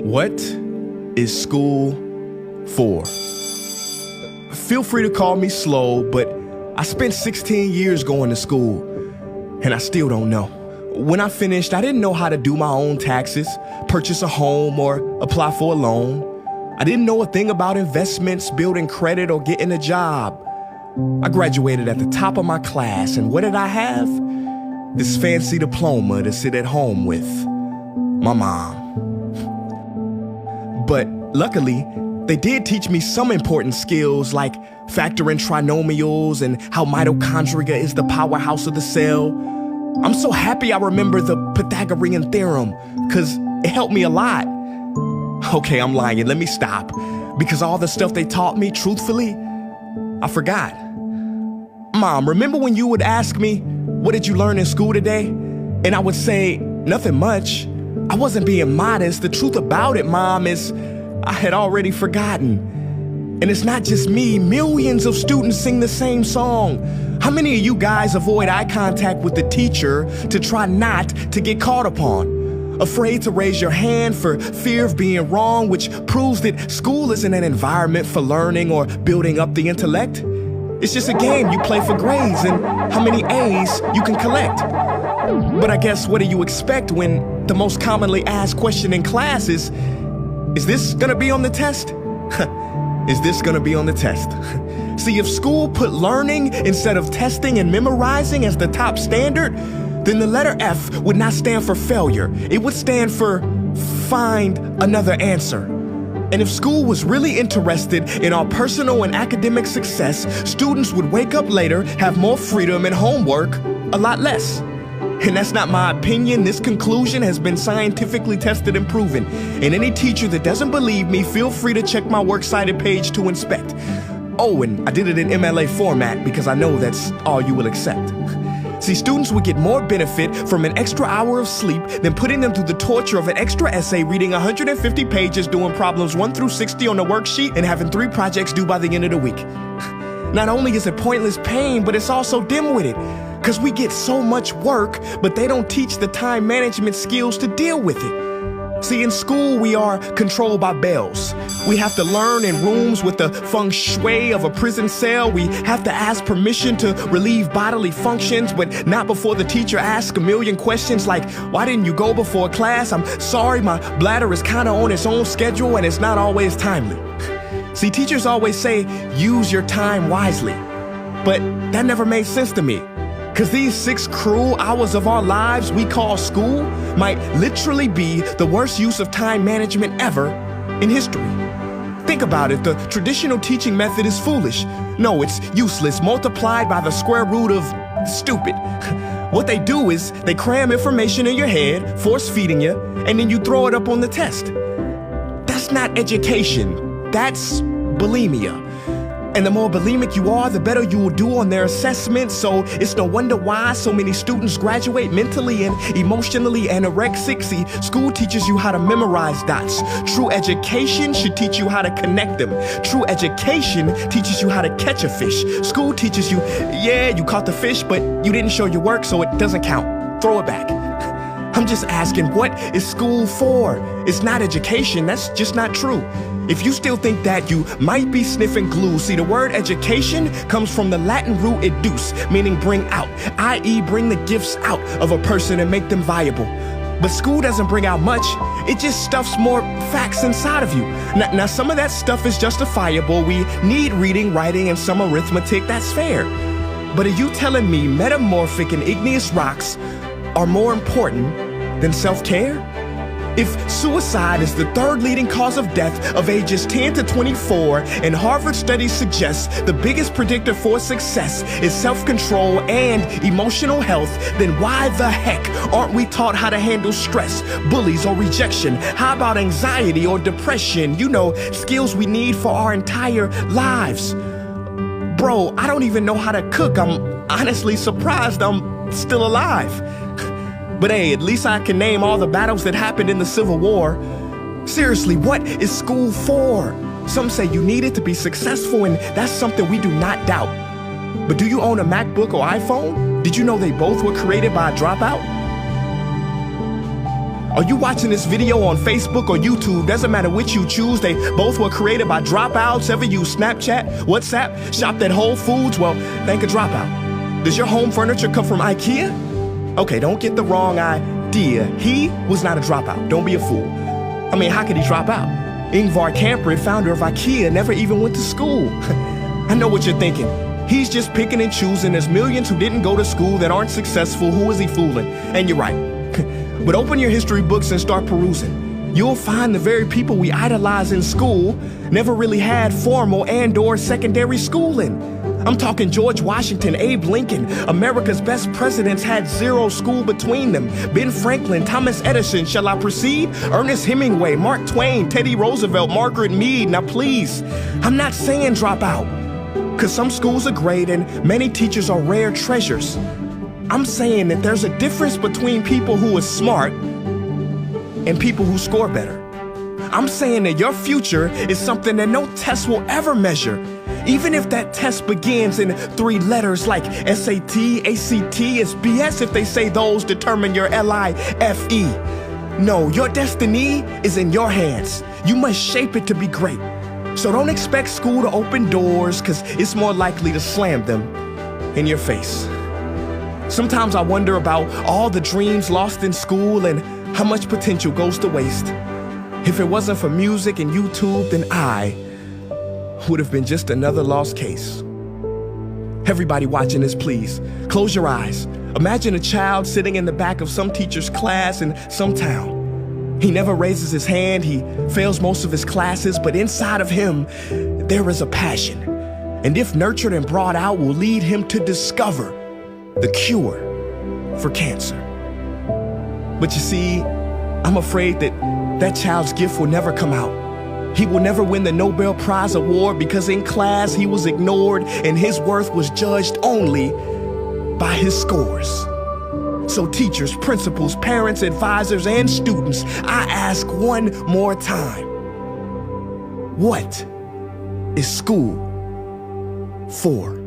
What is school for? Feel free to call me slow, but I spent 16 years going to school, and I still don't know. When I finished, I didn't know how to do my own taxes, purchase a home, or apply for a loan. I didn't know a thing about investments, building credit, or getting a job. I graduated at the top of my class, and what did I have? This fancy diploma to sit at home with my mom. But luckily, they did teach me some important skills like factoring trinomials and how mitochondria is the powerhouse of the cell. I'm so happy I remember the Pythagorean theorem, because it helped me a lot. Okay, I'm lying. Let me stop. Because all the stuff they taught me, truthfully, I forgot. Mom, remember when you would ask me, what did you learn in school today? And I would say, nothing much. I wasn't being modest. The truth about it, Mom, is I had already forgotten. And it's not just me. Millions of students sing the same song. How many of you guys avoid eye contact with the teacher to try not to get caught upon? Afraid to raise your hand for fear of being wrong, which proves that school isn't an environment for learning or building up the intellect. It's just a game you play for grades and how many A's you can collect. But I guess what do you expect when the most commonly asked question in class is this gonna be on the test? Is this gonna be on the test? See, if school put learning instead of testing and memorizing as the top standard, then the letter F would not stand for failure. It would stand for find another answer. And if school was really interested in our personal and academic success, students would wake up later, have more freedom, and homework a lot less. And that's not my opinion. This conclusion has been scientifically tested and proven. And any teacher that doesn't believe me, feel free to check my works cited page to inspect. Oh, and I did it in MLA format because I know that's all you will accept. See, students would get more benefit from an extra hour of sleep than putting them through the torture of an extra essay, reading 150 pages, doing problems 1 through 60 on the worksheet, and having 3 projects due by the end of the week. Not only is it pointless pain, but it's also dim-witted, because we get so much work, but they don't teach the time management skills to deal with it. See, in school, we are controlled by bells. We have to learn in rooms with the feng shui of a prison cell. We have to ask permission to relieve bodily functions, but not before the teacher asks a million questions like, why didn't you go before class? I'm sorry, my bladder is kind of on its own schedule and it's not always timely. See, teachers always say, use your time wisely. But that never made sense to me. Because these 6 cruel hours of our lives we call school might literally be the worst use of time management ever in history. Think about it, the traditional teaching method is foolish. No, it's useless, multiplied by the square root of stupid. What they do is they cram information in your head, force feeding you, and then you throw it up on the test. That's not education, that's bulimia. And the more bulimic you are, the better you will do on their assessments. So it's no wonder why so many students graduate mentally and emotionally anorexic. See, school teaches you how to memorize dots. True education should teach you how to connect them. True education teaches you how to catch a fish. School teaches you, yeah, you caught the fish, but you didn't show your work, so it doesn't count. Throw it back. I'm just asking, what is school for? It's not education, that's just not true. If you still think that, you might be sniffing glue. See, the word education comes from the Latin root educe, meaning bring out, i.e. bring the gifts out of a person and make them viable. But school doesn't bring out much, it just stuffs more facts inside of you. Now some of that stuff is justifiable. We need reading, writing, and some arithmetic, that's fair. But are you telling me metamorphic and igneous rocks are more important than self-care? If suicide is the 3rd leading cause of death of ages 10 to 24, and Harvard studies suggest the biggest predictor for success is self-control and emotional health, then why the heck aren't we taught how to handle stress, bullies, or rejection? How about anxiety or depression? You know, skills we need for our entire lives. Bro, I don't even know how to cook. I'm honestly surprised I'm still alive. But hey, at least I can name all the battles that happened in the Civil War. Seriously, what is school for? Some say you need it to be successful, and that's something we do not doubt. But do you own a MacBook or iPhone? Did you know they both were created by a dropout? Are you watching this video on Facebook or YouTube? Doesn't matter which you choose. They both were created by dropouts. Ever use Snapchat, WhatsApp, shopped at Whole Foods? Well, thank a dropout. Does your home furniture come from IKEA? Okay, don't get the wrong idea. He was not a dropout. Don't be a fool. I mean, how could he drop out? Ingvar Kamprad, founder of IKEA, never even went to school. I know what you're thinking. He's just picking and choosing. There's millions who didn't go to school that aren't successful. Who is he fooling? And you're right. But open your history books and start perusing. You'll find the very people we idolize in school never really had formal and/or secondary schooling. I'm talking George Washington, Abe Lincoln. America's best presidents had zero school between them. Ben Franklin, Thomas Edison, shall I proceed? Ernest Hemingway, Mark Twain, Teddy Roosevelt, Margaret Mead. Now please, I'm not saying drop out, because some schools are great and many teachers are rare treasures. I'm saying that there's a difference between people who are smart and people who score better. I'm saying that your future is something that no test will ever measure, even if that test begins in 3 letters like SAT, ACT. It's BS if they say those determine your LIFE. No, your destiny is in your hands. You must shape it to be great. So don't expect school to open doors, because it's more likely to slam them in your face. Sometimes I wonder about all the dreams lost in school and how much potential goes to waste. If it wasn't for music and YouTube, then I would have been just another lost case. Everybody watching this, please, close your eyes. Imagine a child sitting in the back of some teacher's class in some town. He never raises his hand, he fails most of his classes, but inside of him, there is a passion. And if nurtured and brought out, will lead him to discover the cure for cancer. But you see, I'm afraid that that child's gift will never come out. He will never win the Nobel Prize award because in class he was ignored and his worth was judged only by his scores. So teachers, principals, parents, advisors, and students, I ask one more time, what is school for?